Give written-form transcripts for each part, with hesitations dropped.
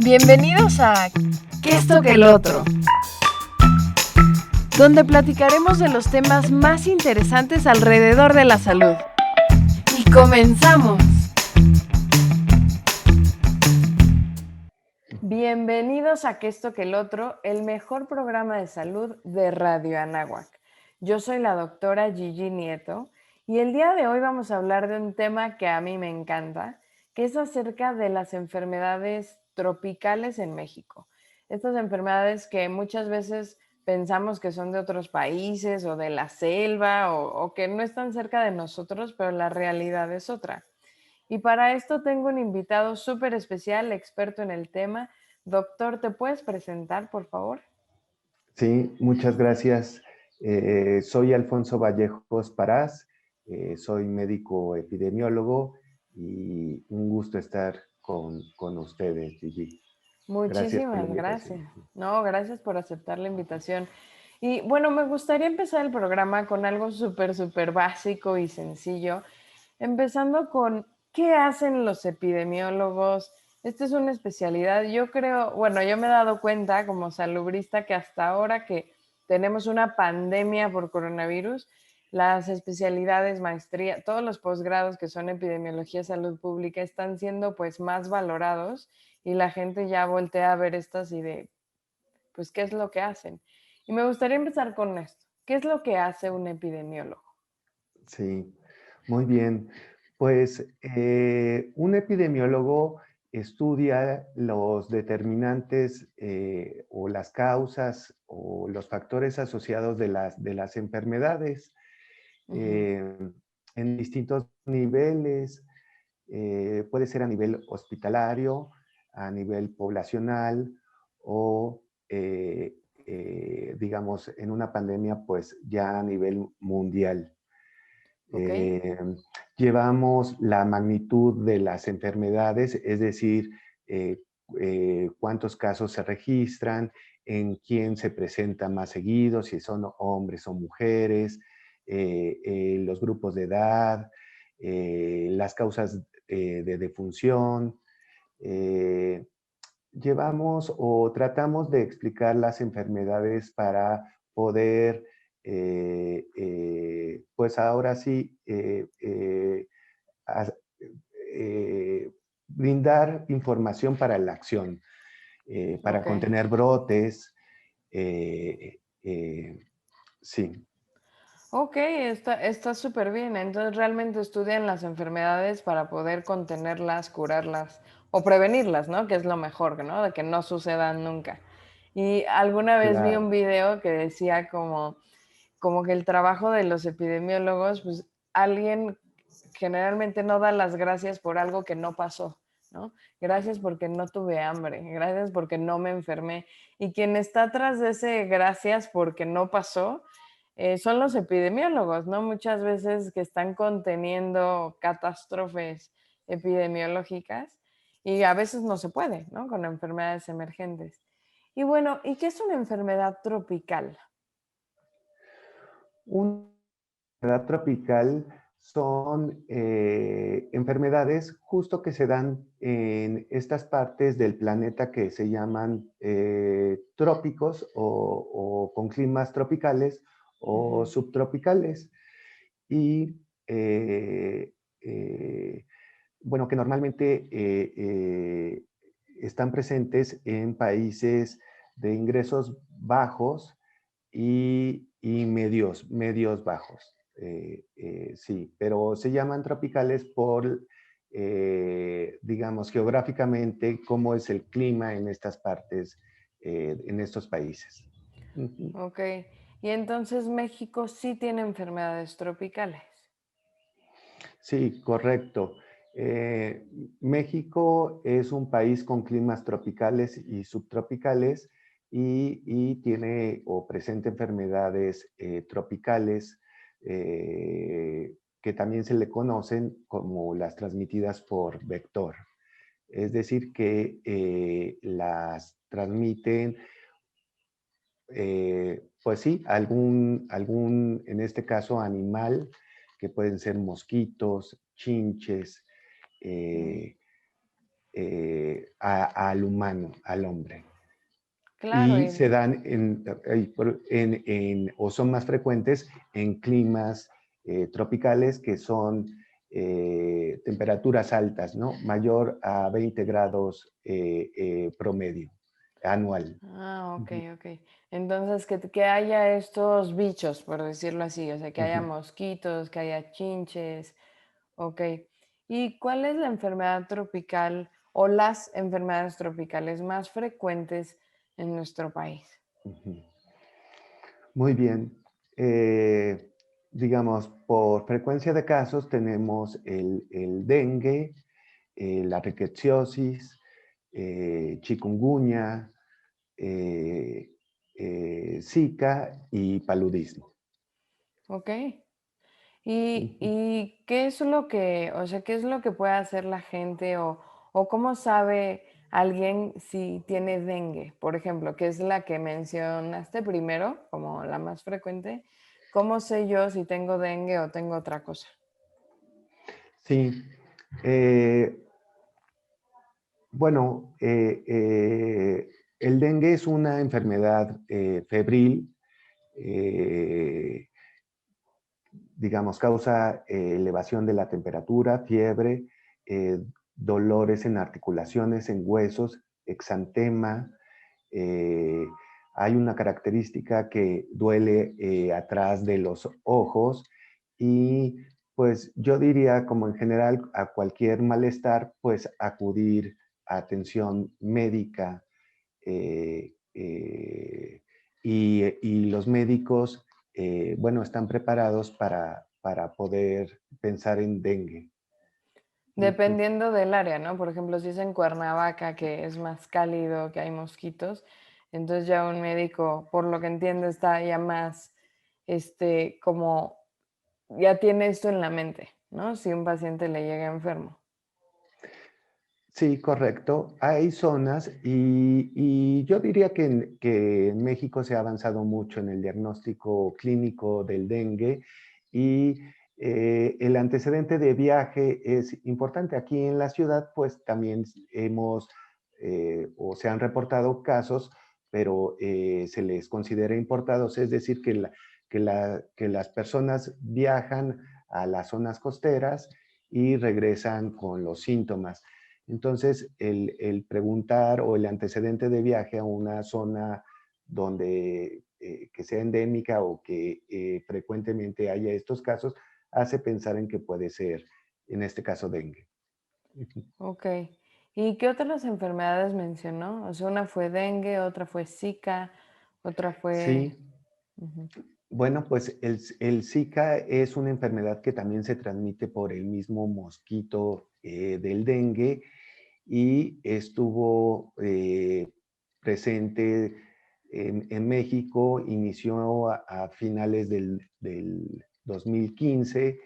Bienvenidos a ¿Qué esto que el otro? Donde platicaremos de los temas más interesantes alrededor de la salud. ¡Y comenzamos! Bienvenidos a ¿Qué esto que el otro? El mejor programa de salud de Radio Anáhuac. Yo soy la doctora Gigi Nieto y el día de hoy vamos a hablar de un tema que a mí me encanta, que es acerca de las enfermedades tropicales en México. Estas enfermedades que muchas veces pensamos que son de otros países o de la selva o que no están cerca de nosotros, pero la realidad es otra. Y para esto tengo un invitado súper especial, experto en el tema. Doctor, ¿te puedes presentar, por favor? Sí, muchas gracias. Soy Alfonso Vallejos Parás, soy médico epidemiólogo y un gusto estar con ustedes, Gigi. Gracias por la Muchísimas invitación. gracias. No, gracias por aceptar la invitación. Y bueno, me gustaría empezar el programa con algo súper básico y sencillo, empezando con ¿qué hacen los epidemiólogos? Esta es una especialidad. Yo creo, bueno, yo me he dado cuenta como salubrista que hasta ahora que tenemos una pandemia por coronavirus, las especialidades, maestría, todos los posgrados que son epidemiología, salud pública, están siendo pues más valorados y la gente ya voltea a ver estas y de, pues, ¿qué es lo que hacen? Y me gustaría empezar con esto. ¿Qué es lo que hace un epidemiólogo? Sí, muy bien. Pues un epidemiólogo estudia los determinantes o las causas o los factores asociados de las enfermedades Ujú. eh, en distintos niveles. Puede ser a nivel hospitalario, a nivel poblacional o, digamos, en una pandemia, pues ya a nivel mundial. ¿Ok? Eh, Llevamos la magnitud de las enfermedades, es decir, eh, cuántos casos se registran, en quién se presenta más seguido, si son hombres o mujeres, los grupos de edad, las causas de defunción. eh, Llevamos o tratamos de explicar las enfermedades para poder, pues ahora sí, as- eh, brindar información para la acción, para Ok. contener brotes. eh, eh, sí, Ok, está súper bien. Entonces realmente estudian las enfermedades para poder contenerlas, curarlas o prevenirlas, ¿no? Que es lo mejor, ¿no? De que no sucedan nunca. Y alguna vez vi un claro. video que decía como que el trabajo de los epidemiólogos, pues alguien generalmente no da las gracias por algo que no pasó, ¿no? Gracias porque no tuve hambre, gracias porque no me enfermé. Y quien está atrás de ese gracias porque no pasó, son los epidemiólogos, ¿no? Muchas veces que están conteniendo catástrofes epidemiológicas y a veces no se puede, ¿no? Con enfermedades emergentes. Y bueno, ¿y qué es una enfermedad tropical? Una enfermedad tropical son enfermedades justo que se dan en estas partes del planeta que se llaman trópicos o con climas tropicales o Ujú. subtropicales. Y eh, bueno, que normalmente están presentes en países de ingresos bajos y medios bajos. Sí, pero se llaman tropicales por, digamos, geográficamente, cómo es el clima en estas partes, en estos países. Ujú. Ok, y entonces México sí tiene enfermedades tropicales. Sí, correcto. Eh, México es un país con climas tropicales y subtropicales y tiene o presenta enfermedades tropicales que también se le conocen como las transmitidas por vector. Es decir, que las transmiten, pues sí, en este caso, animal, que pueden ser mosquitos, chinches, Mm. eh, al humano, al hombre. Claro, Y se dan o son más frecuentes en climas tropicales que son temperaturas altas, ¿no? Mayor a 20 grados promedio anual. Ok, Ujú, ok. Entonces, que haya estos bichos, por decirlo así, o sea, que haya ujú. mosquitos, que haya chinches, ok. ¿Y cuál es la enfermedad tropical o las enfermedades tropicales más frecuentes en nuestro país? Ujú. Muy bien. Eh, digamos, por frecuencia de casos tenemos el dengue, la rickettsiosis, chikungunya, eh, Zika y paludismo. Ok. Ujú. ¿Y qué es lo que, o sea, qué es lo que puede hacer la gente o cómo sabe alguien si tiene dengue, por ejemplo, que es la que mencionaste primero, como la más frecuente? ¿Cómo sé yo si tengo dengue o tengo otra cosa? Sí. eh, bueno, el dengue es una enfermedad febril, eh, digamos, causa elevación de la temperatura, fiebre, eh, dolores en articulaciones, en huesos, exantema. eh, Hay una característica que duele atrás de los ojos y pues yo diría como en general a cualquier malestar pues acudir a atención médica eh, eh, y los médicos, bueno, están preparados para poder pensar en dengue. Ujú. Dependiendo del área, ¿no? Por ejemplo, si es en Cuernavaca, que es más cálido, que hay mosquitos, entonces ya un médico, por lo que entiendo, está ya más, como ya tiene esto en la mente, ¿no? Si un paciente le llega enfermo. Sí, correcto. Hay zonas y yo diría que en México se ha avanzado mucho en el diagnóstico clínico del dengue y el antecedente de viaje es importante. Aquí en la ciudad, pues también hemos o se han reportado casos, pero se les considera importados, es decir, que las personas viajan a las zonas costeras y regresan con los síntomas. Entonces, el preguntar o el antecedente de viaje a una zona donde que sea endémica o que frecuentemente haya estos casos, hace pensar en que puede ser, en este caso, dengue. Ujú. Ok. ¿Y qué otras enfermedades mencionó? O sea, una fue dengue, otra fue Zika, otra fue... Sí, Ujú. bueno, pues el Zika es una enfermedad que también se transmite por el mismo mosquito del dengue y estuvo presente en México, inició a finales del 2015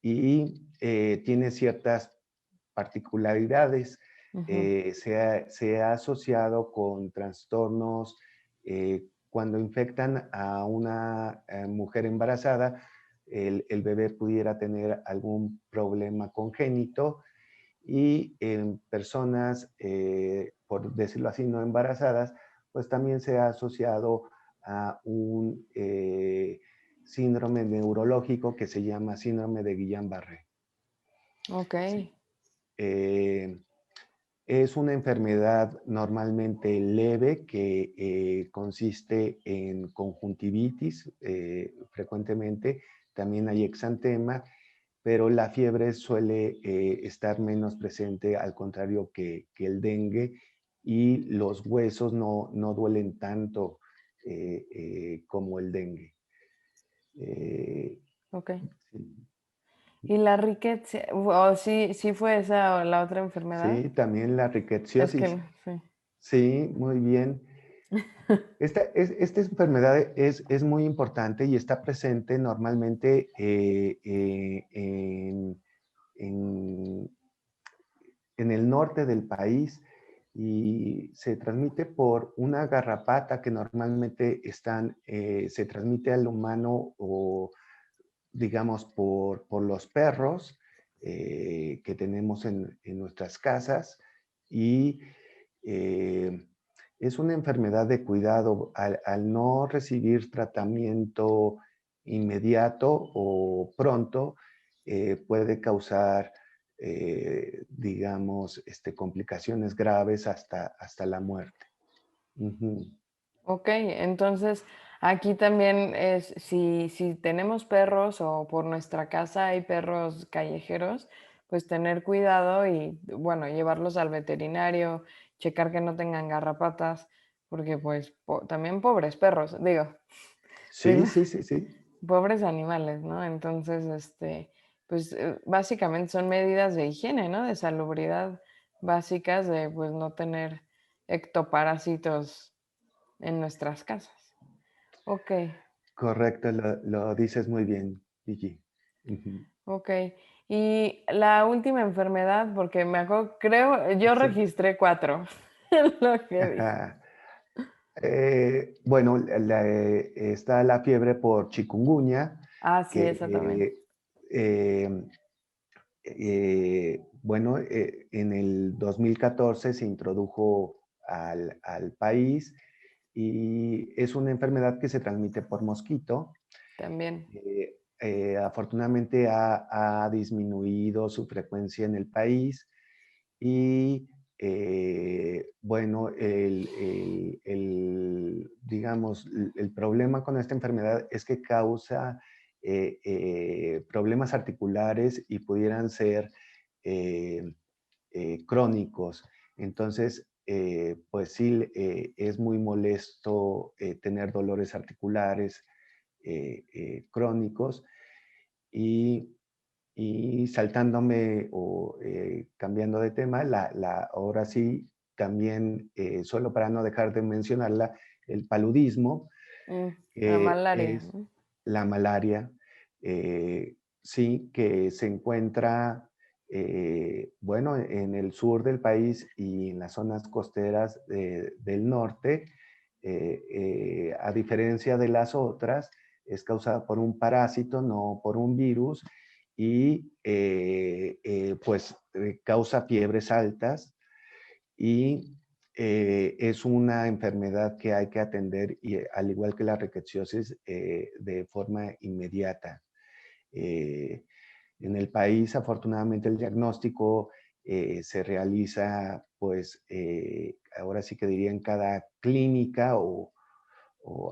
y tiene ciertas particularidades. Ujú. Se ha asociado con trastornos cuando infectan a una mujer embarazada, el bebé pudiera tener algún problema congénito y en personas, por decirlo así, no embarazadas, pues también se ha asociado a un síndrome neurológico que se llama síndrome de Guillain-Barré. Ok. Sí. Eh, es una enfermedad normalmente leve que consiste en conjuntivitis frecuentemente, también hay exantema, pero la fiebre suele estar menos presente, al contrario que el dengue, y los huesos no duelen tanto como el dengue. Eh, Ok. sí, ¿Y la riqueza? ¿O sí fue esa o la otra enfermedad? sí, también la Es rickettsiosis. que sí. Sí, muy bien. Esta enfermedad es muy importante y está presente normalmente en, en el norte del país y se transmite por una garrapata que normalmente se transmite al humano o digamos por los perros que tenemos en nuestras casas y eh, es una enfermedad de cuidado. Al no recibir tratamiento inmediato o pronto, puede causar, digamos, complicaciones graves hasta la muerte. Ujú. Ok, entonces aquí también es, si tenemos perros o por nuestra casa hay perros callejeros, pues tener cuidado y, bueno, llevarlos al veterinario, checar que no tengan garrapatas, porque pues también pobres perros, digo, Sí, primero, sí, sí, sí. pobres animales, ¿no? Entonces, pues básicamente son medidas de higiene, ¿no? De salubridad básicas de pues no tener ectoparásitos en nuestras casas. Okey, Correcto, lo dices muy bien, Gigi. Ujú. okey. Y la última enfermedad, porque me acuerdo creo, yo Sí. registré 4 lo que dije. Ajá. Bueno, está la fiebre por chikungunya, Ah, sí, esa también. que, em, bueno, en el 2014 se introdujo al país y es una enfermedad que se transmite por mosquito. También. Afortunadamente ha disminuido su frecuencia en el país y bueno, digamos, el problema con esta enfermedad es que causa problemas articulares y pudieran ser eh, crónicos. Entonces, pues sí, es muy molesto tener dolores articulares crónicos y, y saltándome o cambiando de tema, ahora sí, también, solo para no dejar de mencionarla, el paludismo, La que malaria, es ¿no? la malaria, sí, que se encuentra, bueno, en el sur del país y en las zonas costeras del norte, a diferencia de las otras, es causada por un parásito, no por un virus, y pues causa fiebres altas y es una enfermedad que hay que atender, y, al igual que la rickettsiosis, de forma inmediata. Eh, en el país, afortunadamente, el diagnóstico se realiza, pues, ahora sí que diría en cada clínica o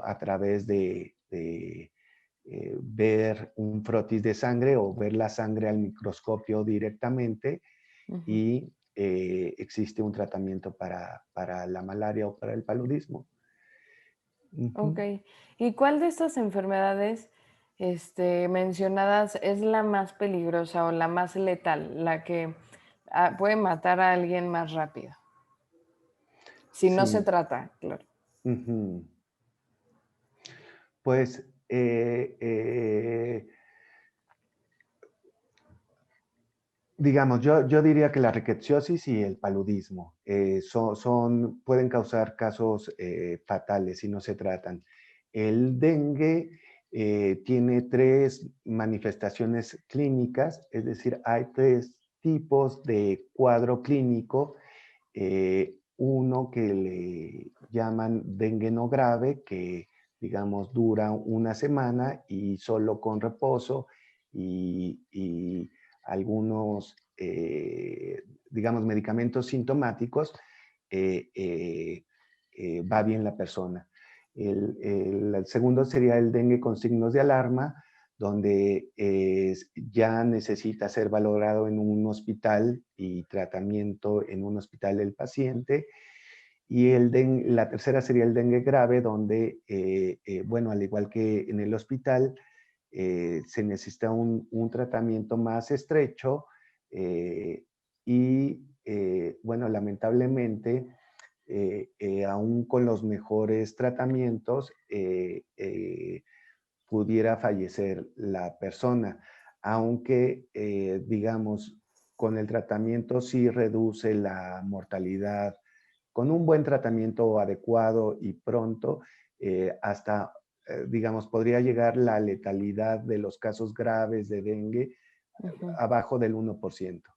a través de ver un frotis de sangre o ver la sangre al microscopio directamente Ujú. y existe un tratamiento para la malaria o para el paludismo. Ujú. Okey. ¿Y cuál de estas enfermedades, mencionadas es la más peligrosa o la más letal, la que, puede matar a alguien más rápido? Si no se Sí. trata, claro. Ujú. Pues, digamos, yo diría que la rickettsiosis y el paludismo pueden causar casos fatales si no se tratan. El dengue tiene tres manifestaciones clínicas, es decir, hay tres tipos de cuadro clínico. Uno que le llaman dengue no grave, que digamos dura una semana y solo con reposo y algunos, digamos, medicamentos sintomáticos, eh, eh, va bien la persona. El segundo sería el dengue con signos de alarma, donde ya necesita ser valorado en un hospital y tratamiento en un hospital el paciente. Y la tercera sería el dengue grave, donde, bueno, al igual que en el hospital, se necesita un tratamiento más estrecho y, bueno, lamentablemente, aún con los mejores tratamientos, pudiera fallecer la persona, aunque, digamos, con el tratamiento sí reduce la mortalidad. Con un buen tratamiento adecuado y pronto, hasta, digamos, podría llegar la letalidad de los casos graves de dengue Ujú. abajo del 1%.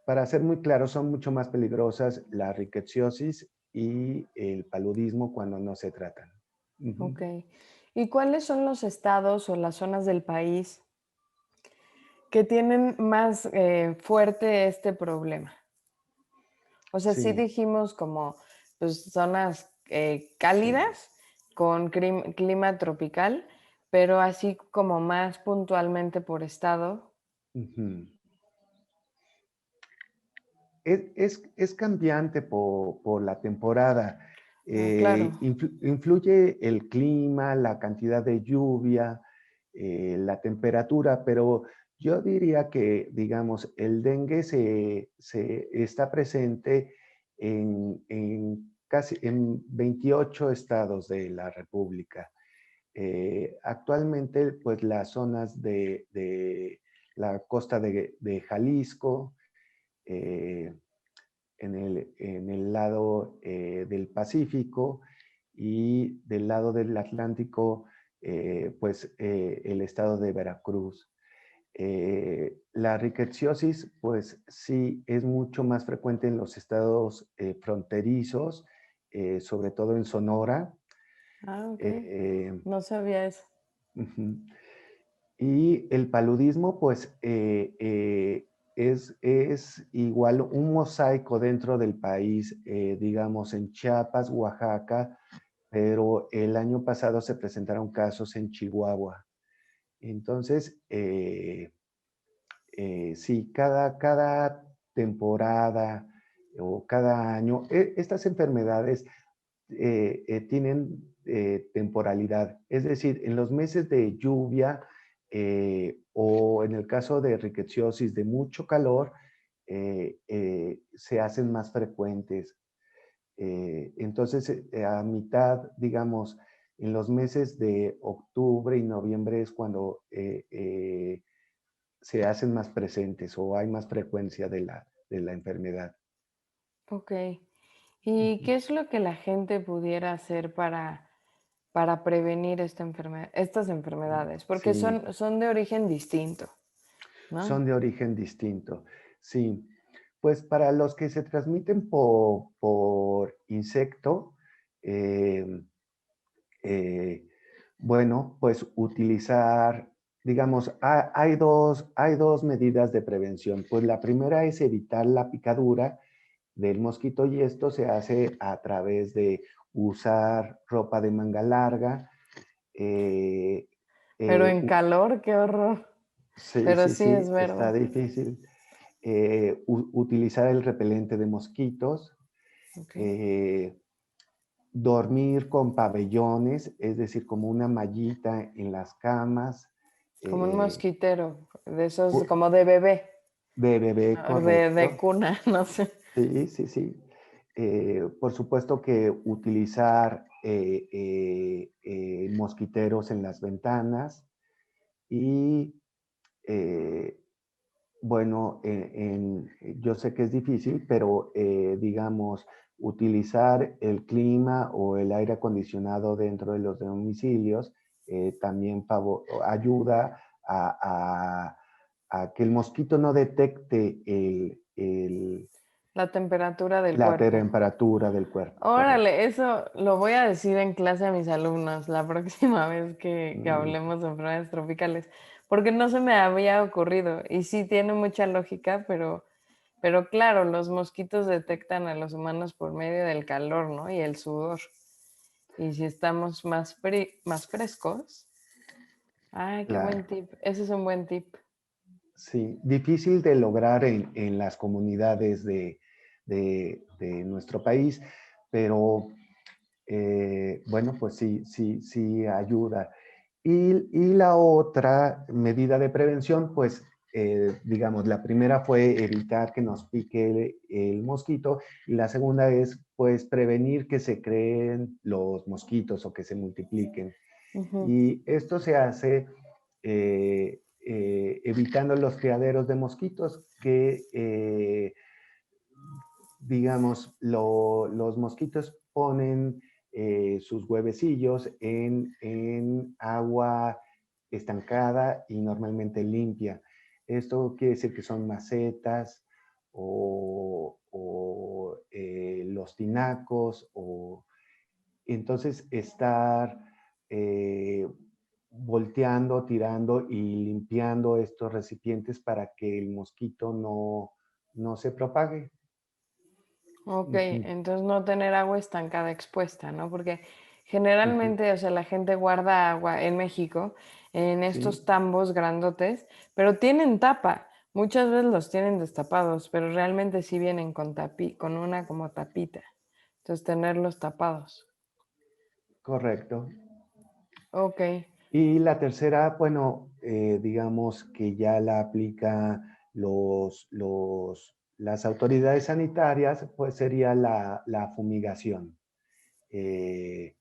para ser muy claro, son mucho más peligrosas la rickettsiosis y el paludismo cuando no se tratan. Ujú. Ok. ¿Y cuáles son los estados o las zonas del país que tienen más fuerte este problema? O sea, sí Sí. dijimos como pues, zonas Sí. cálidas con clima tropical, pero así como más puntualmente por estado. Ujú. Es cambiante por la temporada. Ah, claro. Influye el clima, la cantidad de lluvia, la temperatura, pero yo diría que, digamos, el dengue se está presente en casi en 28 estados de la República. Actualmente, pues las zonas de la costa de Jalisco, eh, en el lado del Pacífico y del lado del Atlántico, pues el estado de Veracruz. La rickettsiosis, pues sí, es mucho más frecuente en los estados fronterizos, sobre todo en Sonora. Ah, ok. Eh, No sabía eso. Ujú. Y el paludismo, pues, es igual un mosaico dentro del país, digamos, en Chiapas, Oaxaca, pero el año pasado se presentaron casos en Chihuahua. Entonces, sí, cada temporada o cada año, estas enfermedades tienen temporalidad. Es decir, en los meses de lluvia o en el caso de rickettsiosis de mucho calor, se hacen más frecuentes. Entonces, a mitad, digamos, en los meses de octubre y noviembre es cuando se hacen más presentes o hay más frecuencia de la enfermedad. Ok. ¿Y Ujú. qué es lo que la gente pudiera hacer para prevenir estas enfermedades? Porque Sí, son de origen distinto, ¿no? son de origen distinto. Sí, pues para los que se transmiten por insecto, eh, eh, bueno, pues utilizar, digamos, hay dos medidas de prevención. Pues la primera es evitar la picadura del mosquito y esto se hace a través de usar ropa de manga larga. eh, Pero eh, en calor, qué horror. sí, Pero sí, sí es sí, está verdad. difícil. Utilizar el repelente de mosquitos, Ok. eh, dormir con pabellones, es decir, como una mallita en las camas, Como un eh, mosquitero, de esos pu- como de bebé, de bebé, de correcto. cuna, no sé. Sí, sí, sí. Por supuesto que utilizar mosquiteros en las ventanas y eh, bueno, yo sé que es difícil, pero digamos, utilizar el clima o el aire acondicionado dentro de los domicilios también ayuda a, a que el mosquito no detecte La temperatura del la cuerpo. temperatura del cuerpo, correcto. Órale, eso lo voy a decir en clase a mis alumnos la próxima vez que Mm, hablemos de enfermedades tropicales, porque no se me había ocurrido. Y sí tiene mucha lógica, pero claro, los mosquitos detectan a los humanos por medio del calor, ¿no? Y el sudor. Y si estamos más frescos. Ay, qué buen claro, tip. Ese es un buen tip. sí, difícil de lograr en las comunidades de nuestro país, pero bueno, pues sí, sí, sí ayuda. Y la otra medida de prevención, pues, digamos, la primera fue evitar que nos pique el mosquito y la segunda es, pues, prevenir que se creen los mosquitos o que se multipliquen. Ujú. Y esto se hace evitando los criaderos de mosquitos que digamos, los mosquitos ponen sus huevecillos en agua estancada y normalmente limpia. Esto quiere decir que son macetas los tinacos, entonces estar volteando, tirando y limpiando estos recipientes para que el mosquito no se propague. Ok, Ujú. entonces no tener agua estancada expuesta, ¿no? Porque Ujú. generalmente, o sea, la gente guarda agua en México en Sí, estos tambos grandotes, pero tienen tapa. Muchas veces los tienen destapados, pero realmente sí vienen con con una como tapita. Entonces tenerlos tapados. correcto. Ok. Y la tercera, bueno, digamos que ya la aplica las autoridades sanitarias, pues sería la fumigación. Eh,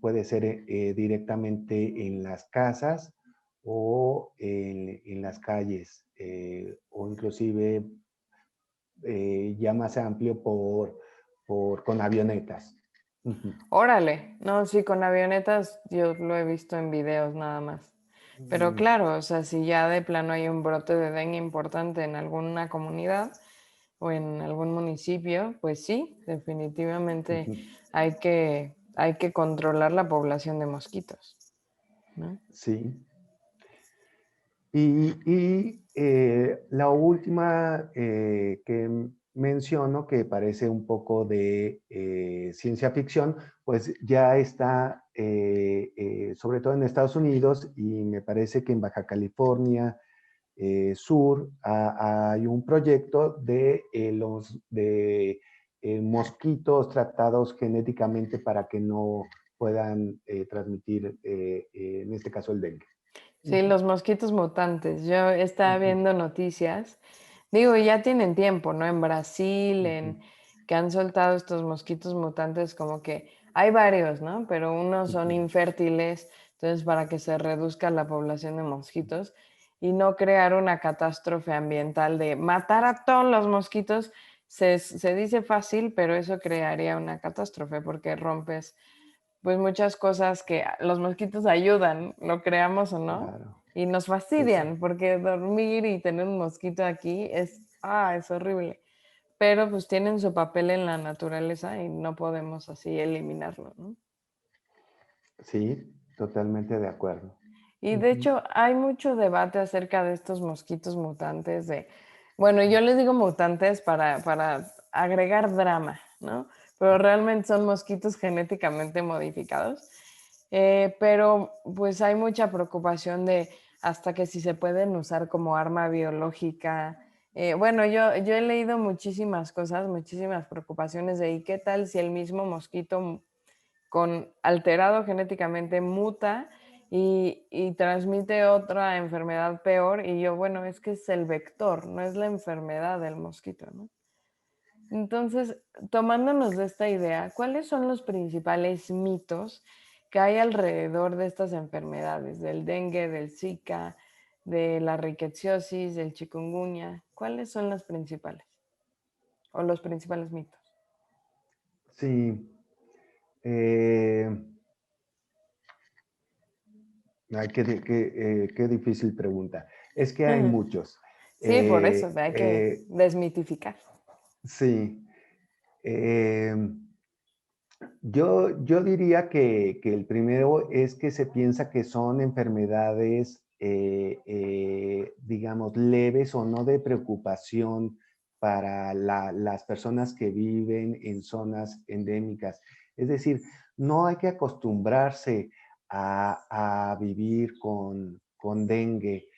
puede ser directamente en las casas o en las calles, o inclusive ya más amplio con avionetas. Ujú. Órale. No, sí, con avionetas yo lo he visto en videos nada más. Pero Mm, claro, o sea, si ya de plano hay un brote de dengue importante en alguna comunidad o en algún municipio, pues sí, definitivamente ujú. hay que controlar la población de mosquitos, ¿no? Sí. La última que menciono, que parece un poco de ciencia ficción, pues ya está, sobre todo en Estados Unidos, y me parece que en Baja California Sur hay un proyecto de mosquitos tratados genéticamente para que no puedan transmitir, en este caso, el dengue. Sí, Ujú, los mosquitos mutantes. Yo estaba ujú. viendo noticias, digo, ya tienen tiempo, ¿no? En Brasil, Ujú, en que han soltado estos mosquitos mutantes, como que hay varios, ¿no? Pero unos son ujú, infértiles, entonces para que se reduzca la población de mosquitos y no crear una catástrofe ambiental de matar a todos los mosquitos, se dice fácil, pero eso crearía una catástrofe porque rompes pues muchas cosas que los mosquitos ayudan, lo creamos o no, claro, y nos exacto. fastidian, porque dormir y tener un mosquito aquí es horrible. Pero pues tienen su papel en la naturaleza y no podemos así eliminarlo, ¿no? Sí, totalmente de acuerdo. Y de Ujú, hecho hay mucho debate acerca de estos mosquitos mutantes bueno, yo les digo mutantes para agregar drama, ¿no? Pero realmente son mosquitos genéticamente modificados. Pero pues hay mucha preocupación de hasta que si se pueden usar como arma biológica. Bueno, yo he leído muchísimas cosas, muchísimas preocupaciones de ¿y qué tal si el mismo mosquito con alterado genéticamente muta y transmite otra enfermedad peor? Y yo, bueno, es que es el vector, no es la enfermedad del mosquito, ¿no? Entonces, tomándonos de esta idea, ¿cuáles son los principales mitos que hay alrededor de estas enfermedades, del dengue, del Zika, de la rickettsiosis, del chikungunya? ¿Cuáles son las principales o los principales mitos? sí, eh, ay, qué difícil pregunta. Es que hay muchos. Sí, por eso hay que Eh, desmitificar. sí, eh, yo diría que el primero es que se piensa que son enfermedades, digamos, leves o no de preocupación para las personas que viven en zonas endémicas. Es decir, no hay que acostumbrarse a vivir con dengue,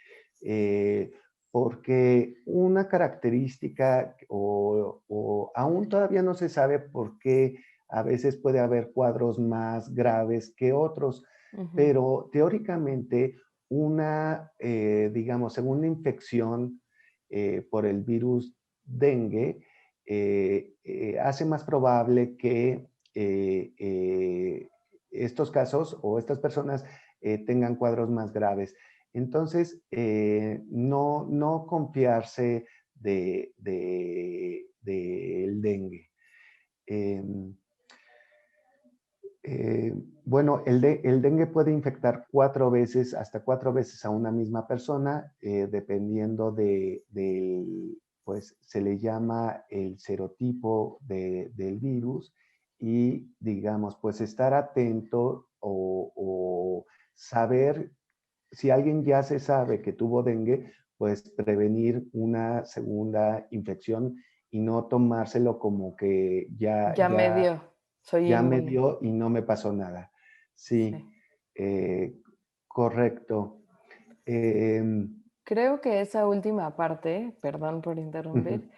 eh, porque una característica o aún todavía no se sabe por qué a veces puede haber cuadros más graves que otros, Ujú. pero teóricamente digamos, según una infección por el virus dengue, hace más probable que estos casos o estas personas tengan cuadros más graves. Entonces, no confiarse del dengue. Em, bueno, el dengue puede infectar 4 veces, hasta 4 veces a una misma persona, dependiendo pues se le llama el serotipo del virus y, digamos, pues estar atento o saber, si alguien ya se sabe que tuvo dengue, pues prevenir una segunda infección y no tomárselo como que Ya me dio, soy ya me inmune. dio y no me pasó nada. Sí, Sí. eh, correcto. Em, Creo que esa última parte, perdón por ujú, interrumpir,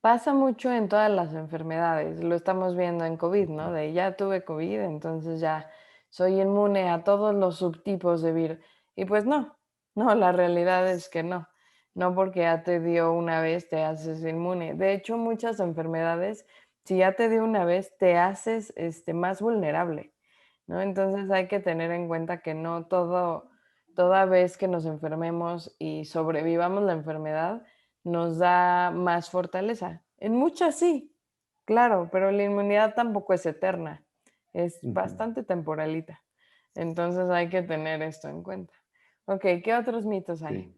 pasa mucho en todas las enfermedades. Lo estamos viendo en COVID, ujú, ¿no? De ya tuve COVID, entonces ya soy inmune a todos los subtipos de virus. Y pues no, no, la realidad es que no. No porque ya te dio una vez te haces inmune. De hecho, muchas enfermedades, si ya te dio una vez, te haces más vulnerable, ¿no? Entonces hay que tener en cuenta que no toda vez que nos enfermemos y sobrevivamos la enfermedad, nos da más fortaleza. En muchas sí, claro, pero la inmunidad tampoco es eterna, es ujú. bastante temporalita. Entonces hay que tener esto en cuenta. Ok, ¿qué otros mitos hay? Sí.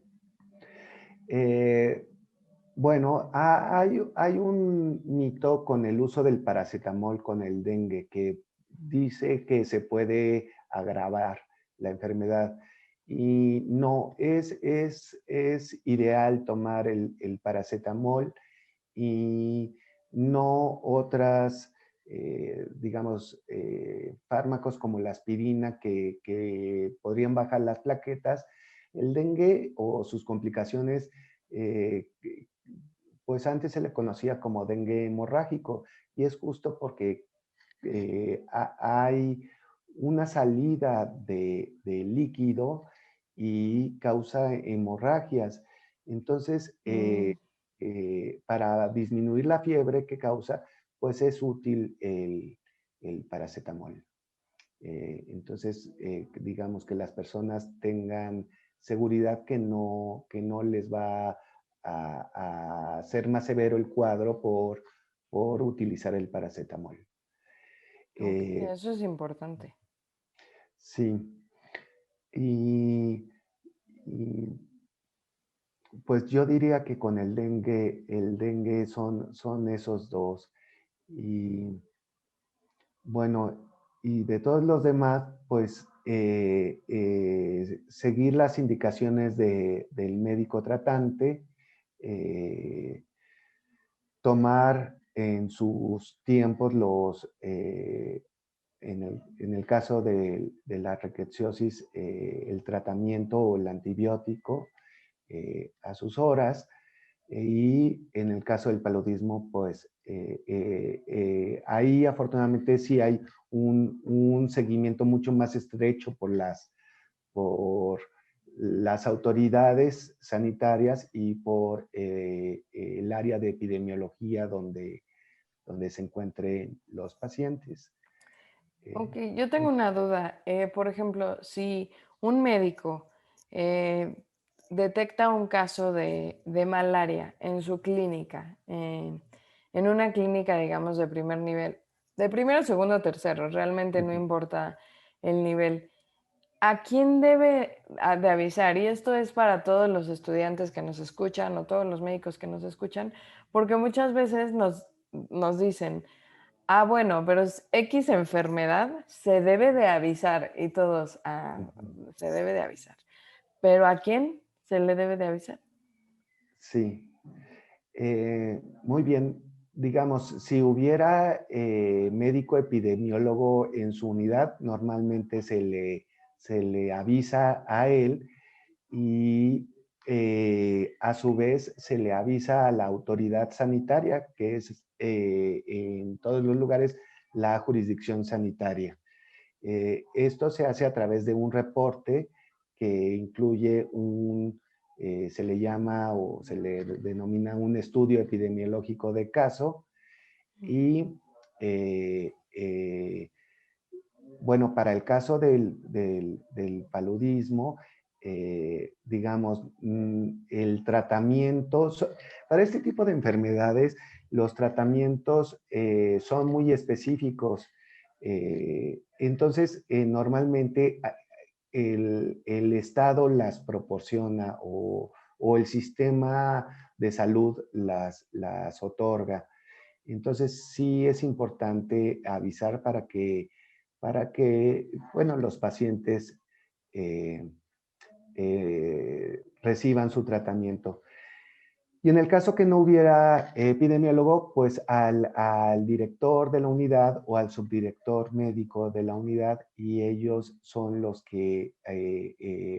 Eh, bueno, hay un mito con el uso del paracetamol con el dengue que dice que se puede agravar la enfermedad. Y no, es ideal tomar el paracetamol y no otras, digamos, fármacos como la aspirina que podrían bajar las plaquetas. El dengue o sus complicaciones, eh, pues antes se le conocía como dengue hemorrágico y es justo porque hay una salida de líquido y causa hemorragias. Entonces, Mm, para disminuir la fiebre que causa, pues es útil el paracetamol. Entonces, digamos que las personas tengan seguridad que no les va a ser más severo el cuadro por utilizar el paracetamol. ok, Eh, eso es importante. sí, y, y, pues yo diría que con el dengue son esos dos. Y bueno, y de todos los demás, pues seguir las indicaciones del médico tratante, eh, tomar en sus tiempos en el caso de la rickettsiosis, el tratamiento o el antibiótico a sus horas. Y en el caso del paludismo, pues ahí afortunadamente sí hay un seguimiento mucho más estrecho por las autoridades sanitarias y por el área de epidemiología donde se encuentren los pacientes. Ok, Eh, yo tengo una duda. Por ejemplo, si un médico eh, detecta un caso de malaria en su clínica, en una clínica, digamos, de primer nivel, de primero, segundo, tercero, realmente no ujú, importa el nivel, ¿a quién debe de avisar? Y esto es para todos los estudiantes que nos escuchan o todos los médicos que nos escuchan, porque muchas veces nos dicen, ah, bueno, pero es X enfermedad, se debe de avisar y todos, ah, ujú. se debe de avisar. ¿Pero a quién se le debe de avisar? Sí, muy bien. Digamos, si hubiera médico epidemiólogo en su unidad, normalmente se le avisa a él y a su vez se le avisa a la autoridad sanitaria, que es en todos los lugares la jurisdicción sanitaria. Esto se hace a través de un reporte que incluye se le llama o se le denomina un estudio epidemiológico de caso y bueno, para el caso del paludismo, digamos, el tratamiento, para este tipo de enfermedades, los tratamientos son muy específicos. Entonces, normalmente el Estado las proporciona o el sistema de salud las otorga. Entonces sí es importante avisar para que bueno, los pacientes eh, reciban su tratamiento. Y en el caso que no hubiera epidemiólogo, pues al director de la unidad o al subdirector médico de la unidad, y ellos son los que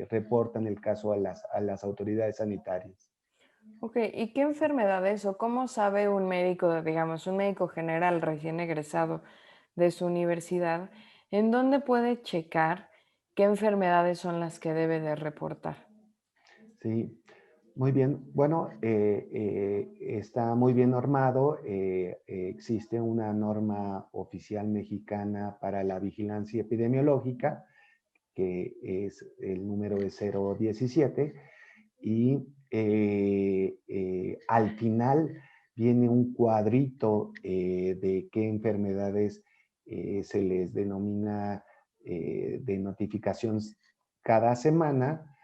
reportan el caso a las autoridades sanitarias. Ok, ¿y qué enfermedades o cómo sabe un médico, digamos, un médico general recién egresado de su universidad, en dónde puede checar qué enfermedades son las que debe de reportar? Sí, muy bien. Bueno, está muy bien normado. Existe una norma oficial mexicana para la vigilancia epidemiológica, que es el número de 017, y al final viene un cuadrito de qué enfermedades se les denomina de notificación cada semana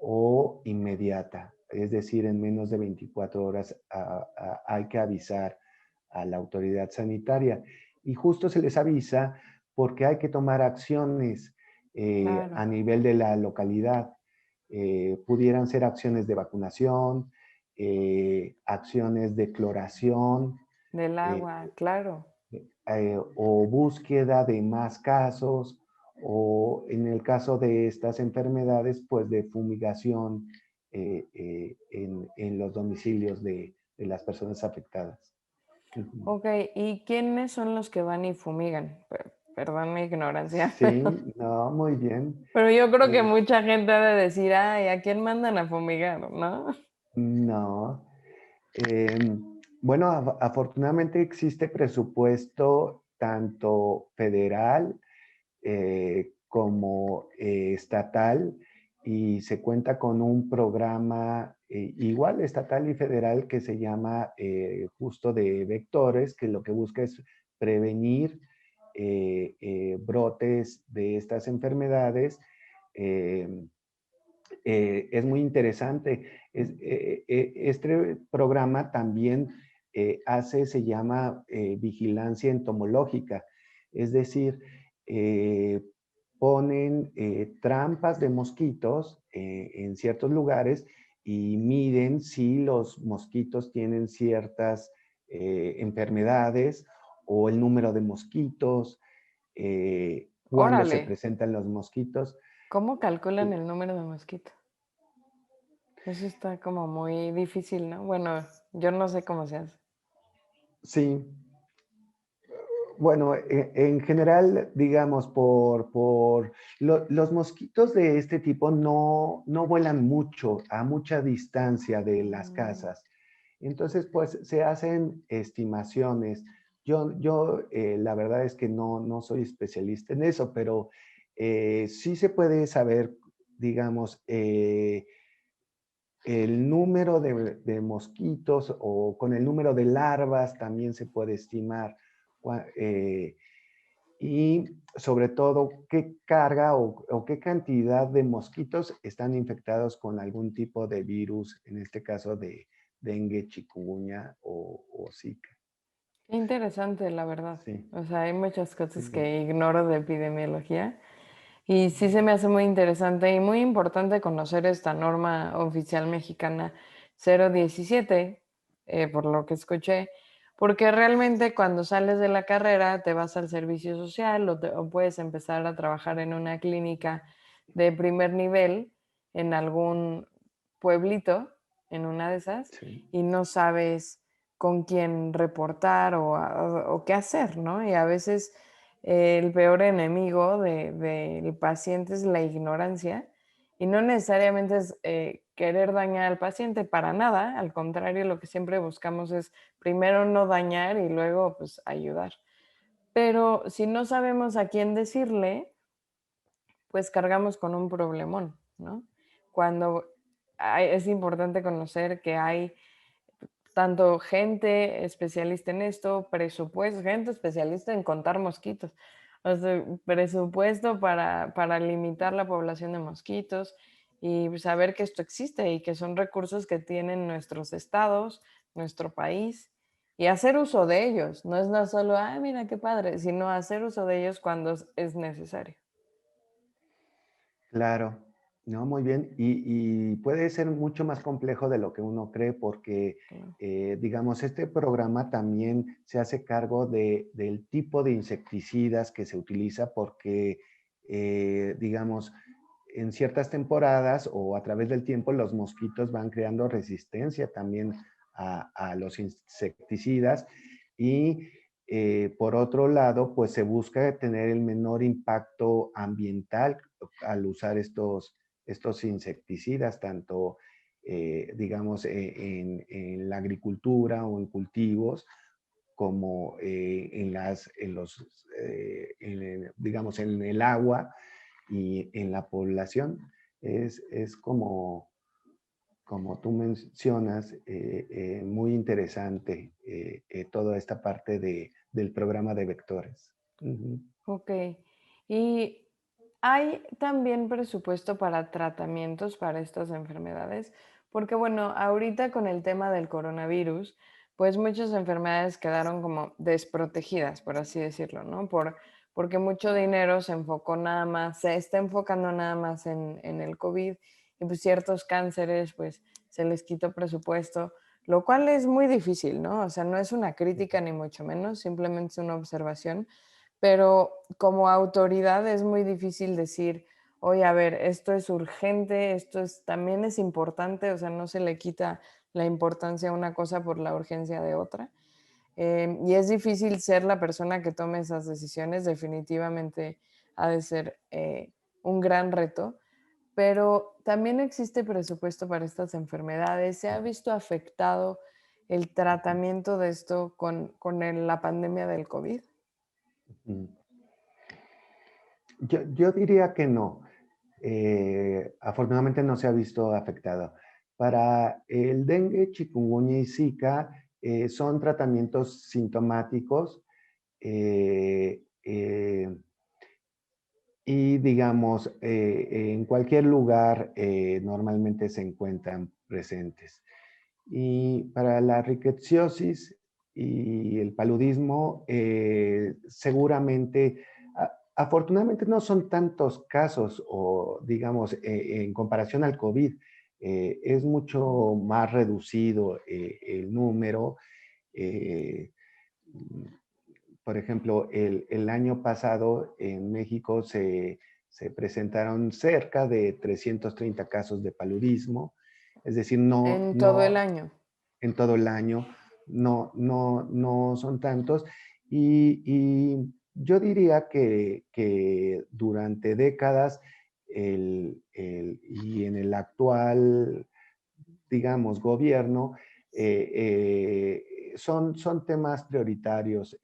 o inmediata. Es decir, en menos de 24 horas hay que avisar a la autoridad sanitaria. Y justo se les avisa porque hay que tomar acciones a Claro, nivel de la localidad. Pudieran ser acciones de vacunación, acciones de cloración, del eh, agua, claro. o búsqueda de más casos, o en el caso de estas enfermedades, pues de fumigación en los domicilios de las personas afectadas. Ujú. Ok, ¿y quiénes son los que van y fumigan? Perdón mi ignorancia, Sí, no, muy bien. pero yo creo que Eh, mucha gente ha de decir, ay, ¿a quién mandan a fumigar, no? no. Bueno, afortunadamente existe presupuesto tanto federal como estatal, y se cuenta con un programa igual estatal y federal que se llama justo de vectores, que lo que busca es prevenir brotes de estas enfermedades. eh, es muy interesante. Este programa también se llama vigilancia entomológica, es decir, eh, ponen trampas de mosquitos en ciertos lugares y miden si los mosquitos tienen ciertas enfermedades o el número de mosquitos, cuándo se Órale, presentan los mosquitos. ¿cómo calculan Eh, el número de mosquitos? Eso está como muy difícil, ¿no? Bueno, yo no sé cómo se hace. Sí, bueno, en general, digamos, los mosquitos de este tipo no vuelan mucho, a mucha distancia de las Mm, casas. Entonces, pues se hacen estimaciones. Yo la verdad es que no soy especialista en eso, pero sí se puede saber, digamos, el número de mosquitos, o con el número de larvas también se puede estimar. Y sobre todo qué carga o qué cantidad de mosquitos están infectados con algún tipo de virus, en este caso de dengue, chikungunya o Zika. qué interesante, la verdad. Sí, O sea, hay muchas sí, cosas sí. que ignoro de epidemiología y sí se me hace muy interesante y muy importante conocer esta norma oficial mexicana 017, por lo que escuché, porque realmente cuando sales de la carrera te vas al servicio social o puedes empezar a trabajar en una clínica de primer nivel en algún pueblito, en una de esas, Sí, y no sabes con quién reportar o qué hacer, ¿no? Y a veces el peor enemigo del paciente es la ignorancia y no necesariamente es querer dañar al paciente para nada, al contrario, lo que siempre buscamos es primero no dañar y luego pues ayudar. Pero si no sabemos a quién decirle, pues cargamos con un problemón, ¿no? Cuando es importante conocer que hay tanto gente especialista en esto, presupuesto, gente especialista en contar mosquitos, o sea, presupuesto para limitar la población de mosquitos y saber que esto existe y que son recursos que tienen nuestros estados, nuestro país, y hacer uso de ellos. No es no solo, ah, mira qué padre, sino hacer uso de ellos cuando es necesario. Claro, no, muy bien. Y puede ser mucho más complejo de lo que uno cree porque, Claro. digamos, este programa también se hace cargo del tipo de insecticidas que se utiliza porque, digamos, en ciertas temporadas o a través del tiempo los mosquitos van creando resistencia también a los insecticidas y por otro lado, pues se busca tener el menor impacto ambiental al usar estos insecticidas, tanto, digamos, en la agricultura o en cultivos, como digamos, en el agua y en la población. Es como tú mencionas, muy interesante toda esta parte del programa de vectores. Ujú. Ok. ¿Y hay también presupuesto para tratamientos para estas enfermedades? Porque bueno, ahorita con el tema del coronavirus, pues muchas enfermedades quedaron como desprotegidas, por así decirlo, ¿no? Porque mucho dinero se enfocó nada más, se está enfocando nada más en el COVID y pues ciertos cánceres, pues se les quitó presupuesto, lo cual es muy difícil, ¿no? O sea, no es una crítica ni mucho menos, simplemente es una observación, pero como autoridad es muy difícil decir, oye, a ver, esto es urgente, también es importante, o sea, no se le quita la importancia a una cosa por la urgencia de otra. Y es difícil ser la persona que tome esas decisiones, definitivamente ha de ser un gran reto, pero también existe presupuesto para estas enfermedades. ¿Se ha visto afectado el tratamiento de esto con la pandemia del COVID? Mm. Yo diría que no. Afortunadamente no se ha visto afectado. Para el dengue, chikungunya y Zika son tratamientos sintomáticos y digamos, en cualquier lugar normalmente se encuentran presentes. Y para la rickettsiosis y el paludismo, seguramente, afortunadamente no son tantos casos, o digamos, en comparación al COVID, es mucho más reducido el número. eh, por ejemplo, el año pasado en México se presentaron cerca de 330 casos de paludismo, es decir, En todo el año. en todo el año, no son tantos. Y yo diría que durante décadas y en el actual, digamos, gobierno, son temas prioritarios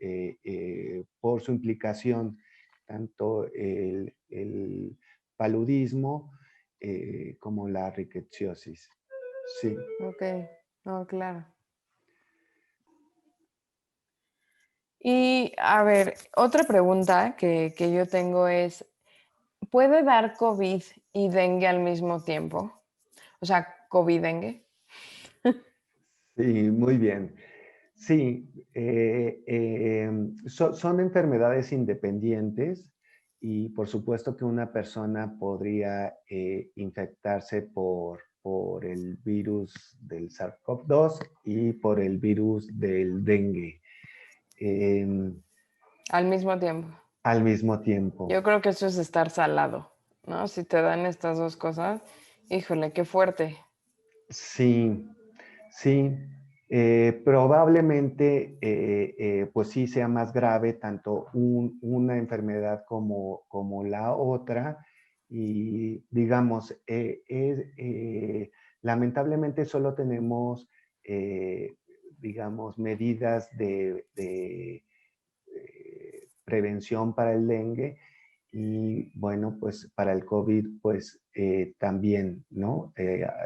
por su implicación, tanto el paludismo como la rickettsiosis. Sí. Ok, no, claro. Y a ver, otra pregunta que yo tengo es, ¿puede dar COVID y dengue al mismo tiempo? O sea, COVID-dengue. Sí, muy bien. Sí, son enfermedades independientes y por supuesto que una persona podría infectarse por el virus del SARS-CoV-2 y por el virus del dengue em, Al mismo tiempo. al mismo tiempo. Yo creo que eso es estar salado, ¿no? Si te dan estas dos cosas, híjole, qué fuerte. Sí, sí, probablemente pues sí sea más grave tanto una enfermedad como la otra y digamos, lamentablemente solo tenemos, eh, digamos, medidas de prevención para el dengue y bueno, pues para el COVID, pues también, ¿no?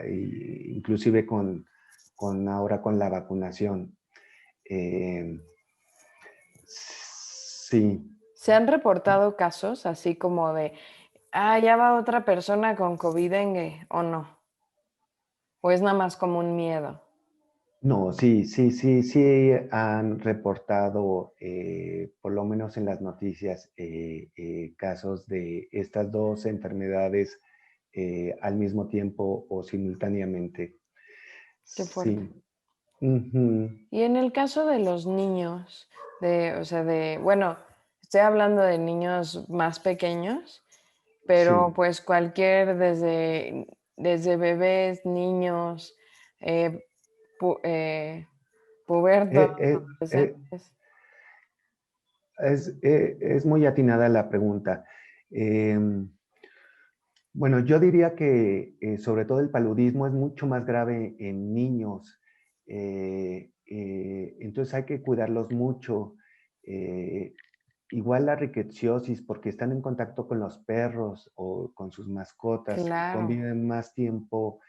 Inclusive ahora con la vacunación. Eh, sí, ¿Se han reportado casos así como de ya va otra persona con COVID-dengue, ¿o no? ¿O es nada más como un miedo? No, sí, sí, sí, sí han reportado, por lo menos en las noticias, casos de estas dos enfermedades al mismo tiempo o simultáneamente. Qué fuerte. Sí. Ujú. Y en el caso de los niños, o sea, bueno, estoy hablando de niños más pequeños, pero Sí. pues desde bebés, niños, eh, pu- eh, pubertos, Eh, eh, eh, adolescentes. es muy atinada la pregunta. Em, bueno, yo diría que sobre todo el paludismo es mucho más grave en niños. Entonces hay que cuidarlos mucho. Eh, Igual la rickettsiosis, porque están en contacto con los perros o con sus mascotas, Claro, conviven más tiempo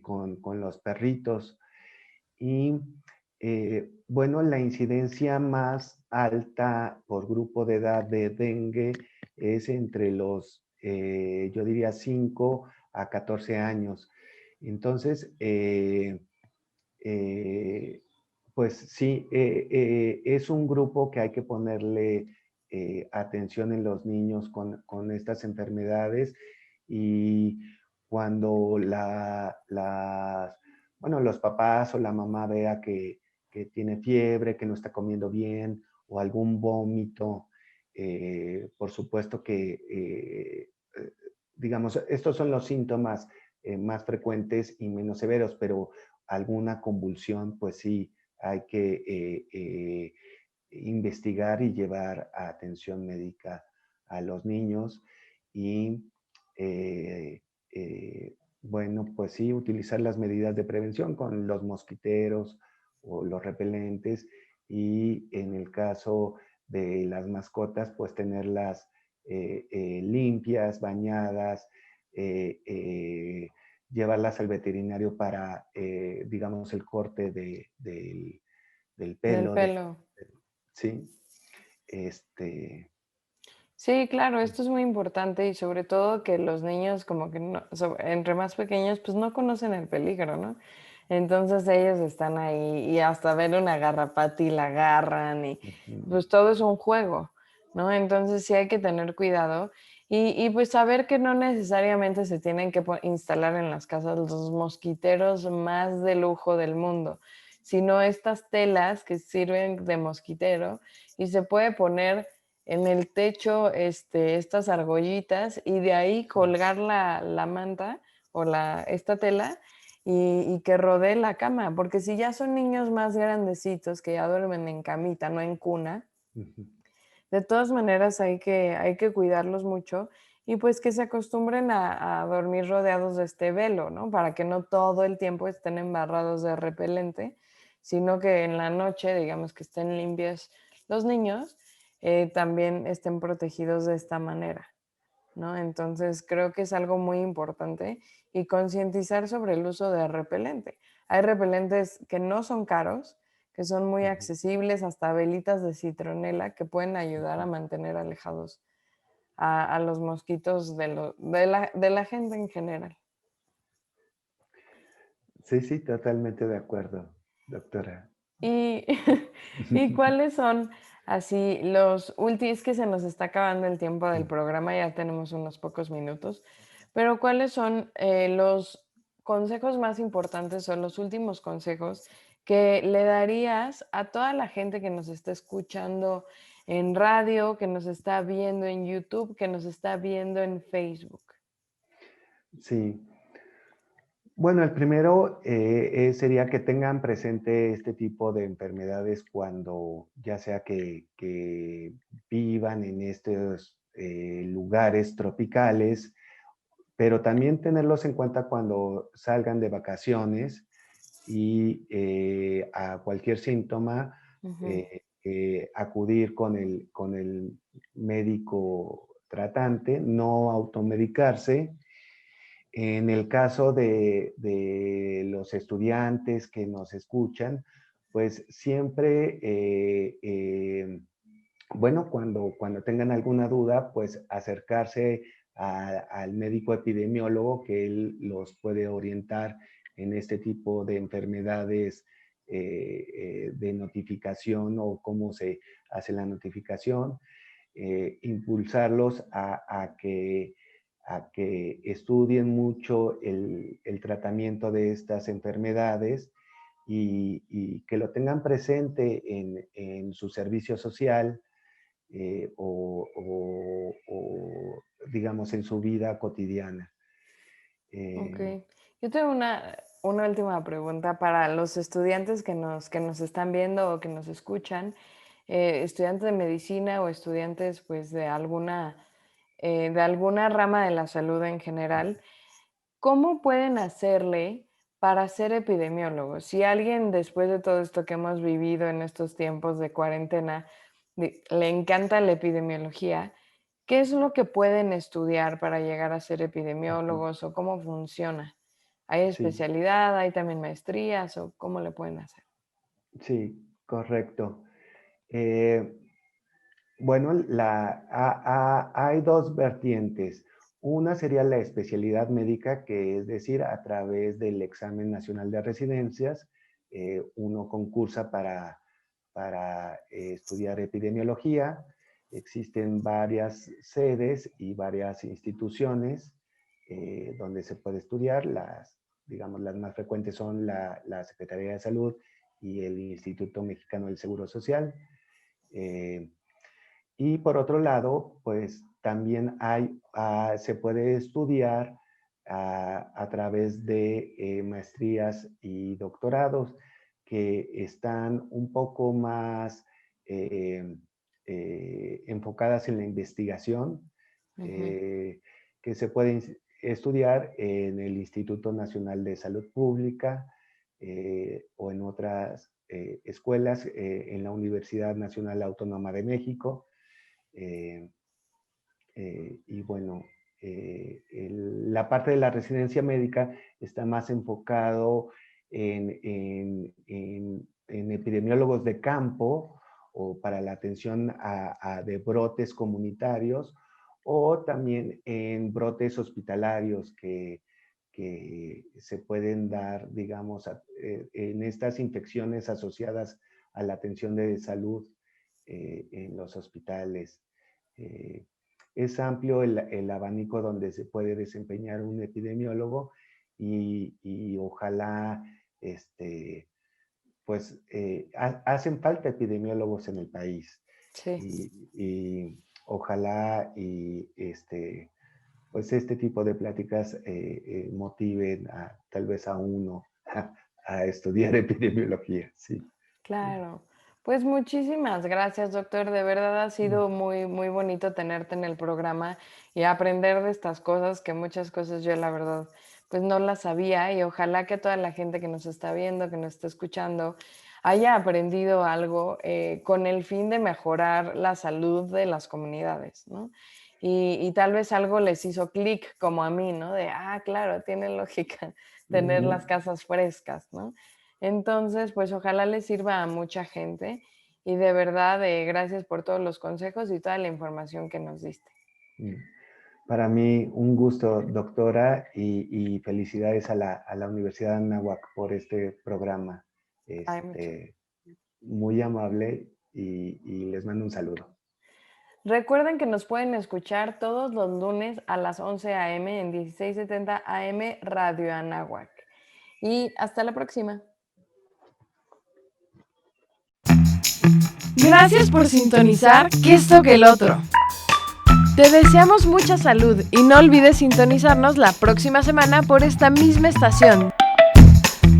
con los perritos. Y bueno, la incidencia más alta por grupo de edad de dengue es entre los, yo diría, 5 a 14 años. Entonces, eh, pues sí, es un grupo que hay que ponerle atención en los niños con estas enfermedades y cuando bueno, los papás o la mamá vea que tiene fiebre, que no está comiendo bien o algún vómito, por supuesto que, digamos, estos son los síntomas más frecuentes y menos severos, pero alguna convulsión, pues sí, hay que investigar y llevar a atención médica a los niños y, eh, bueno, pues sí, utilizar las medidas de prevención con los mosquiteros o los repelentes y en el caso de las mascotas, pues tenerlas limpias, bañadas, eh, eh, llevarlas al veterinario para, digamos, el corte del del pelo, pelo. sí, este, Sí, claro, esto es muy importante y sobre todo que los niños como que no, entre más pequeños pues no conocen el peligro, ¿no? Entonces ellos están ahí y hasta ver una garrapata y la agarran y ujú, pues todo es un juego, ¿no? Entonces sí hay que tener cuidado y pues saber que no necesariamente se tienen que instalar en las casas los mosquiteros más de lujo del mundo, sino estas telas que sirven de mosquitero y se puede poner en el techo estas argollitas y de ahí colgar la manta o esta tela y que rodee la cama, porque si ya son niños más grandecitos que ya duermen en camita, no en cuna, ujú. de todas maneras hay que cuidarlos mucho y pues que se acostumbren a dormir rodeados de este velo, ¿no? Para que no todo el tiempo estén embarrados de repelente, sino que en la noche, digamos que estén limpios los niños, también estén protegidos de esta manera, ¿no? Entonces creo que es algo muy importante y concientizar sobre el uso de repelente. Hay repelentes que no son caros, que son muy Ujú, accesibles, hasta velitas de citronela que pueden ayudar a ujú. mantener alejados a los mosquitos de la gente en general. Sí, sí, totalmente de acuerdo, doctora. Y, ¿y cuáles son así los últimos? Es que se nos está acabando el tiempo del programa, ya tenemos unos pocos minutos, pero ¿cuáles son los consejos más importantes o los últimos consejos que le darías a toda la gente que nos está escuchando en radio, que nos está viendo en YouTube, que nos está viendo en Facebook? Sí. Bueno, el primero sería que tengan presente este tipo de enfermedades cuando ya sea que vivan en estos lugares tropicales, pero también tenerlos en cuenta cuando salgan de vacaciones y a cualquier síntoma Ujú. acudir con el médico tratante, no automedicarse. En el caso de los estudiantes que nos escuchan, pues siempre bueno, cuando tengan alguna duda, pues acercarse al médico epidemiólogo, que él los puede orientar en este tipo de enfermedades de notificación o cómo se hace la notificación, impulsarlos a que estudien mucho el tratamiento de estas enfermedades y que lo tengan presente en su servicio social, digamos en su vida cotidiana. Ok. Yo tengo una última pregunta para los estudiantes que nos están viendo o que nos escuchan, estudiantes de medicina o estudiantes pues de alguna rama de la salud en general. ¿Cómo pueden hacerle para ser epidemiólogos? Si alguien, después de todo esto que hemos vivido en estos tiempos de cuarentena, le encanta la epidemiología, ¿qué es lo que pueden estudiar para llegar a ser Ujú. epidemiólogos o cómo funciona? ¿Hay Sí, especialidad, hay también maestrías o cómo le pueden hacer? sí, correcto. Eh, Bueno, hay dos vertientes. Una sería la especialidad médica, que es decir, a través del examen nacional de residencias, uno concursa para estudiar epidemiología. Existen varias sedes y varias instituciones donde se puede estudiar. Digamos, las más frecuentes son la Secretaría de Salud y el Instituto Mexicano del Seguro Social. Eh, y por otro lado, pues también se puede estudiar a través de maestrías y doctorados que están un poco más eh, enfocadas en la investigación, Ujú. eh, que se pueden estudiar en el Instituto Nacional de Salud Pública o en otras escuelas, en la Universidad Nacional Autónoma de México. Eh, y bueno, la parte de la residencia médica está más enfocado en epidemiólogos de campo o para la atención de brotes comunitarios o también en brotes hospitalarios que se pueden dar, digamos, en estas infecciones asociadas a la atención de salud en los hospitales. Eh, es amplio el abanico donde se puede desempeñar un epidemiólogo y ojalá, pues, hacen falta epidemiólogos en el país Sí. y ojalá pues este tipo de pláticas motiven tal vez a uno a estudiar epidemiología, sí. Claro. Pues muchísimas gracias, doctor. De verdad ha sido muy, muy bonito tenerte en el programa y aprender de estas cosas, que muchas cosas yo la verdad pues no las sabía y ojalá que toda la gente que nos está viendo, que nos está escuchando, haya aprendido algo con el fin de mejorar la salud de las comunidades, ¿no? Y tal vez algo les hizo clic como a mí, ¿no? De, ah, claro, tiene lógica tener Ujú. las casas frescas, ¿no? Entonces, pues ojalá les sirva a mucha gente y de verdad, gracias por todos los consejos y toda la información que nos diste. Mm. Para mí un gusto, doctora, y felicidades a la Universidad de Anáhuac por este programa. Ay, muchas. Muy amable y les mando un saludo. Recuerden que nos pueden escuchar todos los lunes a las 11 a.m. en 1670 AM Radio Anáhuac. Y hasta la próxima. Gracias por sintonizar Que esto que el otro. Te deseamos mucha salud y no olvides sintonizarnos la próxima semana por esta misma estación.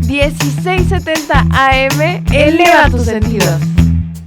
1670 AM, eleva tus sentidos.